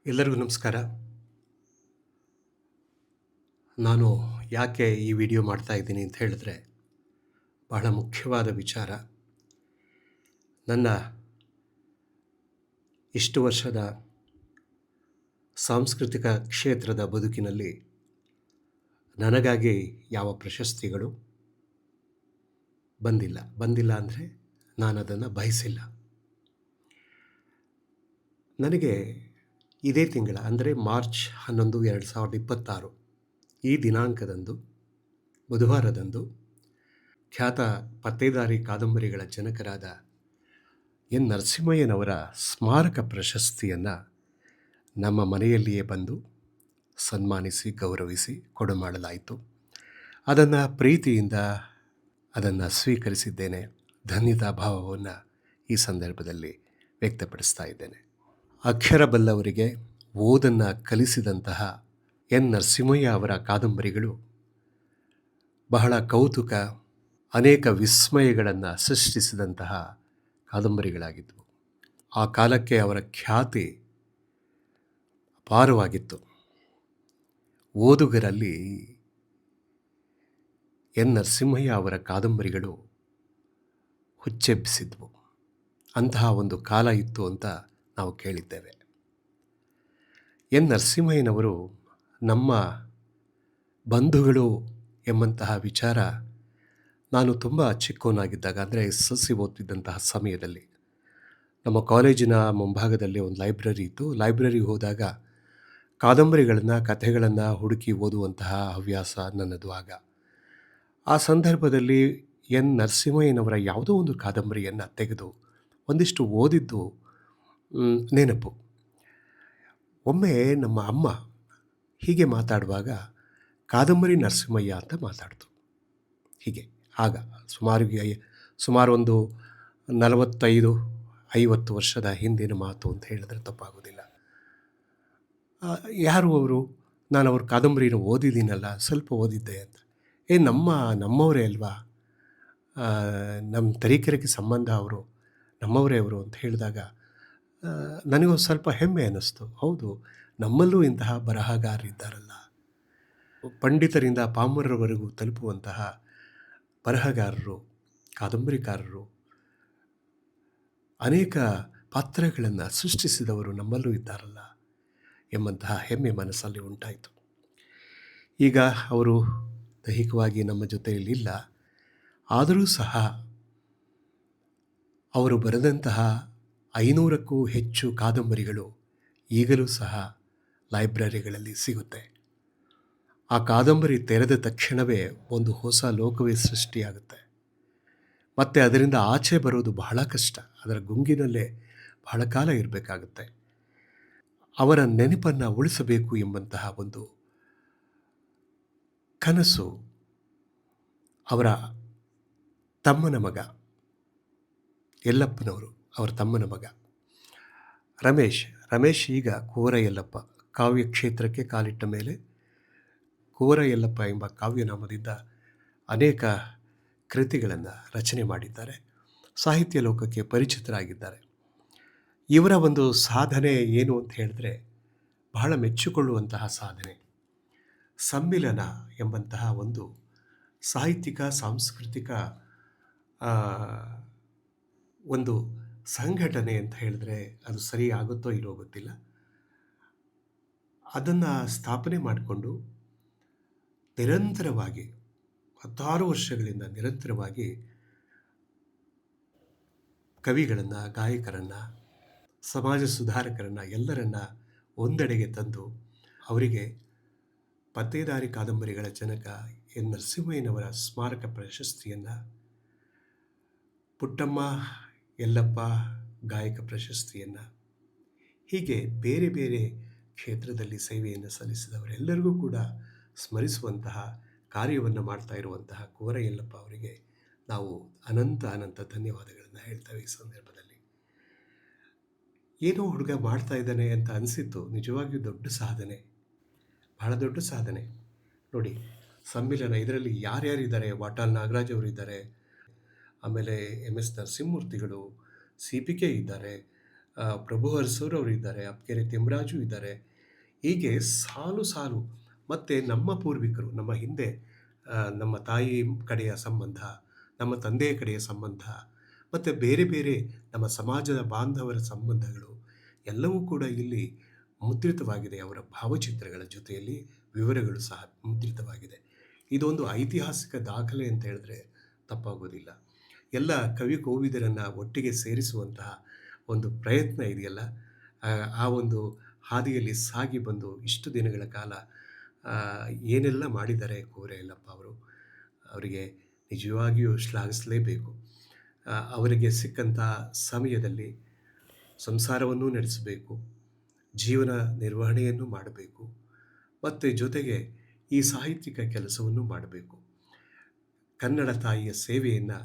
ಎಲ್ಲರಿಗೂ ನಮಸ್ಕಾರ. ನಾನು ಯಾಕೆ ಈ ವಿಡಿಯೋ ಮಾಡ್ತಾ ಇದ್ದೀನಿ ಅಂತ ಹೇಳಿದ್ರೆ, ಬಹಳ ಮುಖ್ಯವಾದ ವಿಚಾರ. ನನ್ನ ಇಷ್ಟು ವರ್ಷದ ಸಾಂಸ್ಕೃತಿಕ ಕ್ಷೇತ್ರದ ಬದುಕಿನಲ್ಲಿ ನನಗಾಗಿ ಯಾವ ಪ್ರಶಸ್ತಿಗಳು ಬಂದಿಲ್ಲ ಅಂದರೆ ನಾನದನ್ನು ಬಯಸಿಲ್ಲ. ನನಗೆ ಇದೇ ತಿಂಗಳ ಅಂದರೆ ಮಾರ್ಚ್ 11, 2026 ಈ ದಿನಾಂಕದಂದು, ಬುಧವಾರದಂದು, ಖ್ಯಾತ ಪತ್ತೇದಾರಿ ಕಾದಂಬರಿಗಳ ಜನಕರಾದ ಎನ್ ನರಸಿಂಹಯ್ಯನವರ ಸ್ಮಾರಕ ಪ್ರಶಸ್ತಿಯನ್ನು ನಮ್ಮ ಮನೆಯಲ್ಲಿಯೇ ಬಂದು ಸನ್ಮಾನಿಸಿ ಗೌರವಿಸಿ ಕೊಡಮಾಡಲಾಯಿತು. ಅದನ್ನು ಪ್ರೀತಿಯಿಂದ ಅದನ್ನು ಸ್ವೀಕರಿಸಿದ್ದೇನೆ. ಧನ್ಯತಾ ಭಾವವನ್ನು ಈ ಸಂದರ್ಭದಲ್ಲಿ ವ್ಯಕ್ತಪಡಿಸ್ತಾ ಇದ್ದೇನೆ. ಅಕ್ಷರ ಬಲ್ಲವರಿಗೆ ಓದನ್ನು ಕಲಿಸಿದಂತಹ ಎನ್ ನರಸಿಂಹಯ್ಯ ಅವರ ಕಾದಂಬರಿಗಳು ಬಹಳ ಕೌತುಕ, ಅನೇಕ ವಿಸ್ಮಯಗಳನ್ನು ಸೃಷ್ಟಿಸಿದಂತಹ ಕಾದಂಬರಿಗಳಾಗಿದ್ದವು. ಆ ಕಾಲಕ್ಕೆ ಅವರ ಖ್ಯಾತಿ ಅಪಾರವಾಗಿತ್ತು. ಓದುಗರಲ್ಲಿ ಎನ್ ನರಸಿಂಹಯ್ಯ ಅವರ ಕಾದಂಬರಿಗಳು ಹುಚ್ಚೆಬ್ಬಿಸಿದ್ವು. ಅಂತಹ ಒಂದು ಕಾಲ ಇತ್ತು ಅಂತ ನಾವು ಕೇಳಿದ್ದೇವೆ. ಎನ್ ನರಸಿಂಹಯ್ಯನವರು ನಮ್ಮ ಬಂಧುಗಳು ಎಂಬಂತಹ ವಿಚಾರ ನಾನು ತುಂಬ ಚಿಕ್ಕವನಾಗಿದ್ದಾಗ, ಅಂದರೆ SSLC ಓದ್ತಿದ್ದಂತಹ ಸಮಯದಲ್ಲಿ ನಮ್ಮ ಕಾಲೇಜಿನ ಮುಂಭಾಗದಲ್ಲಿ ಒಂದು ಲೈಬ್ರರಿ ಇತ್ತು. ಲೈಬ್ರರಿಗೆ ಹೋದಾಗ ಕಾದಂಬರಿಗಳನ್ನು, ಕಥೆಗಳನ್ನು ಹುಡುಕಿ ಓದುವಂತಹ ಹವ್ಯಾಸ ನನ್ನದು ಆಗ. ಆ ಸಂದರ್ಭದಲ್ಲಿ ಎನ್ ನರಸಿಂಹಯ್ಯನವರ ಯಾವುದೋ ಒಂದು ಕಾದಂಬರಿಯನ್ನು ತೆಗೆದು ಒಂದಿಷ್ಟು ಓದಿದ್ದು ನೆನಪು. ಒಮ್ಮೆ ನಮ್ಮ ಅಮ್ಮ ಹೀಗೆ ಮಾತಾಡುವಾಗ ಕಾದಂಬರಿ ನರಸಿಂಹಯ್ಯ ಅಂತ ಮಾತಾಡ್ತು. ಹೀಗೆ ಆಗ ಸುಮಾರು ಒಂದು 45-50 ವರ್ಷದ ಹಿಂದಿನ ಮಾತು ಅಂತ ಹೇಳಿದ್ರೆ ತಪ್ಪಾಗೋದಿಲ್ಲ. ಯಾರು ಅವರು? ನಾನು ಅವ್ರ ಕಾದಂಬರಿನ ಓದಿದ್ದೀನಲ್ಲ, ಸ್ವಲ್ಪ ಓದಿದ್ದೆ ಅಂತ. ನಮ್ಮವರೇ ಅಲ್ವಾ, ನಮ್ಮ ತರೀಕೆರೆಗೆ ಸಂಬಂಧ ಅವರು, ನಮ್ಮವರೇ ಅವರು ಅಂತ ಹೇಳಿದಾಗ ನನಗೊಂದು ಸ್ವಲ್ಪ ಹೆಮ್ಮೆ ಅನ್ನಿಸ್ತು. ಹೌದು, ನಮ್ಮಲ್ಲೂ ಇಂತಹ ಬರಹಗಾರರಿದ್ದಾರಲ್ಲ, ಪಂಡಿತರಿಂದ ಪಾಮರರವರೆಗೂ ತಲುಪುವಂತಹ ಬರಹಗಾರರು, ಕಾದಂಬರಿಕಾರರು, ಅನೇಕ ಪಾತ್ರಗಳನ್ನು ಸೃಷ್ಟಿಸಿದವರು ನಮ್ಮಲ್ಲೂ ಇದ್ದಾರಲ್ಲ ಎಂಬಂತಹ ಹೆಮ್ಮೆ ಮನಸ್ಸಲ್ಲಿ ಉಂಟಾಯಿತು. ಈಗ ಅವರು ದೈಹಿಕವಾಗಿ ನಮ್ಮ ಜೊತೆಯಲ್ಲಿಲ್ಲ. ಆದರೂ ಸಹ ಅವರು ಬರೆದಂತಹ 500ಕ್ಕೂ ಹೆಚ್ಚು ಕಾದಂಬರಿಗಳು ಈಗಲೂ ಸಹ ಲೈಬ್ರರಿಗಳಲ್ಲಿ ಸಿಗುತ್ತೆ. ಆ ಕಾದಂಬರಿ ತೆರೆದ ತಕ್ಷಣವೇ ಒಂದು ಹೊಸ ಲೋಕವೇ ಸೃಷ್ಟಿಯಾಗುತ್ತೆ. ಮತ್ತು ಅದರಿಂದ ಆಚೆ ಬರೋದು ಬಹಳ ಕಷ್ಟ. ಅದರ ಗುಂಗಿನಲ್ಲೇ ಬಹಳ ಕಾಲ ಇರಬೇಕಾಗುತ್ತೆ. ಅವರ ನೆನಪನ್ನು ಉಳಿಸಬೇಕು ಎಂಬಂತಹ ಒಂದು ಕನಸು ಅವರ ತಮ್ಮನ ಮಗ ಯಲ್ಲಪ್ಪನವರು, ಅವರ ತಮ್ಮನ ಮಗ ರಮೇಶ್ ಈಗ ಕುವರ ಯಲ್ಲಪ್ಪ ಕಾವ್ಯ ಕ್ಷೇತ್ರಕ್ಕೆ ಕಾಲಿಟ್ಟ ಮೇಲೆ ಕುವರ ಯಲ್ಲಪ್ಪ ಎಂಬ ಕಾವ್ಯನಾಮದಿಂದ ಅನೇಕ ಕೃತಿಗಳನ್ನು ರಚನೆ ಮಾಡಿದ್ದಾರೆ. ಸಾಹಿತ್ಯ ಲೋಕಕ್ಕೆ ಪರಿಚಿತರಾಗಿದ್ದಾರೆ. ಇವರ ಒಂದು ಸಾಧನೆ ಏನು ಅಂತ ಹೇಳಿದ್ರೆ ಬಹಳ ಮೆಚ್ಚಿಕೊಳ್ಳುವಂತಹ ಸಾಧನೆ. ಸಮ್ಮಿಲನ ಎಂಬಂತಹ ಒಂದು ಸಾಹಿತ್ಯಿಕ, ಸಾಂಸ್ಕೃತಿಕ ಒಂದು ಸಂಘಟನೆ ಅಂತ ಹೇಳಿದ್ರೆ ಅದು ಸರಿ ಆಗುತ್ತೋ ಇಲ್ಲೋ ಗೊತ್ತಿಲ್ಲ. ಅದನ್ನು ಸ್ಥಾಪನೆ ಮಾಡಿಕೊಂಡು ನಿರಂತರವಾಗಿ 16 ವರ್ಷಗಳಿಂದ ನಿರಂತರವಾಗಿ ಕವಿಗಳನ್ನು, ಗಾಯಕರನ್ನು, ಸಮಾಜ ಸುಧಾರಕರನ್ನು ಎಲ್ಲರನ್ನ ಒಂದೆಡೆಗೆ ತಂದು ಅವರಿಗೆ ಪತ್ತೇದಾರಿ ಕಾದಂಬರಿಗಳ ಜನಕ ಎನ್ ನರಸಿಂಹಯ್ಯನವರ ಸ್ಮಾರಕ ಪ್ರಶಸ್ತಿಯನ್ನು, ಪುಟ್ಟಮ್ಮ ಯಲ್ಲಪ್ಪ ಗಾಯಕ ಪ್ರಶಸ್ತಿಯನ್ನು, ಹೀಗೆ ಬೇರೆ ಬೇರೆ ಕ್ಷೇತ್ರದಲ್ಲಿ ಸೇವೆಯನ್ನು ಸಲ್ಲಿಸಿದವರೆಲ್ಲರಿಗೂ ಕೂಡ ಸ್ಮರಿಸುವಂತಹ ಕಾರ್ಯವನ್ನು ಮಾಡ್ತಾ ಇರುವಂತಹ ಕುವರ ಯಲ್ಲಪ್ಪ ಅವರಿಗೆ ನಾವು ಅನಂತ ಧನ್ಯವಾದಗಳನ್ನು ಹೇಳ್ತೇವೆ. ಈ ಸಂದರ್ಭದಲ್ಲಿ ಏನೋ ಹುಡುಗ ಮಾಡ್ತಾ ಇದ್ದಾನೆ ಅಂತ ಅನಿಸಿತ್ತು. ನಿಜವಾಗಿಯೂ ದೊಡ್ಡ ಸಾಧನೆ, ಬಹಳ ದೊಡ್ಡ ಸಾಧನೆ. ನೋಡಿ, ಸಮ್ಮಿಲನ ಇದರಲ್ಲಿ ಯಾರ್ಯಾರಿದ್ದಾರೆ? ವಾಟಾಳ್ ನಾಗರಾಜ್ ಅವರಿದ್ದಾರೆ, ಆಮೇಲೆ MS ನರಸಿಂಹಮೂರ್ತಿಗಳು, CPK ಇದ್ದಾರೆ, ಪ್ರಭು ಅರಸೂರು ಅವರು ಇದ್ದಾರೆ, ಅಪ್ಕೆರೆ ತಿಮ್ಮರಾಜು ಇದ್ದಾರೆ. ಹೀಗೆ ಸಾಲು ಸಾಲು ಮತ್ತು ನಮ್ಮ ಪೂರ್ವಿಕರು ನಮ್ಮ ಹಿಂದೆ ನಮ್ಮ ತಾಯಿ ಕಡೆಯ ಸಂಬಂಧ, ನಮ್ಮ ತಂದೆಯ ಕಡೆಯ ಸಂಬಂಧ ಮತ್ತು ಬೇರೆ ಬೇರೆ ನಮ್ಮ ಸಮಾಜದ ಬಾಂಧವರ ಸಂಬಂಧಗಳು ಎಲ್ಲವೂ ಕೂಡ ಇಲ್ಲಿ ಮುದ್ರಿತವಾಗಿದೆ. ಅವರ ಭಾವಚಿತ್ರಗಳ ಜೊತೆಯಲ್ಲಿ ವಿವರಗಳು ಸಹ ಮುದ್ರಿತವಾಗಿದೆ. ಇದೊಂದು ಐತಿಹಾಸಿಕ ದಾಖಲೆ ಅಂತ ಹೇಳಿದ್ರೆ ತಪ್ಪಾಗೋದಿಲ್ಲ. ಎಲ್ಲ ಕವಿ ಕೋವಿದರನ್ನು ಒಟ್ಟಿಗೆ ಸೇರಿಸುವಂತಹ ಒಂದು ಪ್ರಯತ್ನ ಇದೆಯಲ್ಲ, ಆ ಒಂದು ಹಾದಿಯಲ್ಲಿ ಸಾಗಿ ಬಂದು ಇಷ್ಟು ದಿನಗಳ ಕಾಲ ಆ, ಏನೆಲ್ಲ ಮಾಡಿದ್ದಾರೆ ಕುವೆರ ಯಲ್ಲಪ್ಪ ಅವರು. ಅವರಿಗೆ ನಿಜವಾಗಿಯೂ ಶ್ಲಾಘಿಸಲೇಬೇಕು. ಅವರಿಗೆ ಸಿಕ್ಕಂಥ ಸಮಯದಲ್ಲಿ ಸಂಸಾರವನ್ನು ನಡೆಸಬೇಕು, ಜೀವನ ನಿರ್ವಹಣೆಯನ್ನು ಮಾಡಬೇಕು ಮತ್ತು ಜೊತೆಗೆ ಈ ಸಾಹಿತ್ಯಿಕ ಕೆಲಸವನ್ನು ಮಾಡಬೇಕು. ಕನ್ನಡ ತಾಯಿಯ ಸೇವೆಯನ್ನು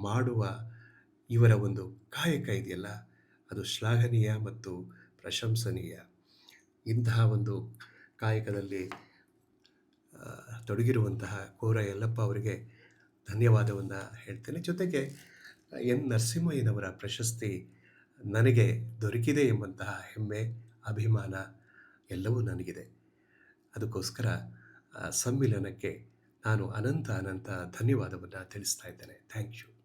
ಮಾಡುವ ಇವರ ಒಂದು ಕಾಯಕ ಇದೆಯಲ್ಲ, ಅದು ಶ್ಲಾಘನೀಯ ಮತ್ತು ಪ್ರಶಂಸನೀಯ. ಇಂತಹ ಒಂದು ಕಾಯಕದಲ್ಲಿ ತೊಡಗಿರುವಂತಹ ಕುವೆರ ಯಲ್ಲಪ್ಪ ಅವರಿಗೆ ಧನ್ಯವಾದವನ್ನು ಹೇಳ್ತೇನೆ. ಜೊತೆಗೆ ಎನ್ ನರಸಿಂಹಯ್ಯನವರ ಪ್ರಶಸ್ತಿ ನನಗೆ ದೊರಕಿದೆ ಎಂಬಂತಹ ಹೆಮ್ಮೆ, ಅಭಿಮಾನ ಎಲ್ಲವೂ ನನಗಿದೆ. ಅದಕ್ಕೋಸ್ಕರ ಸಮ್ಮಿಲನಕ್ಕೆ ನಾನು ಅನಂತ ಧನ್ಯವಾದವನ್ನು ತಿಳಿಸ್ತಾ ಇದ್ದೇನೆ. Thank you.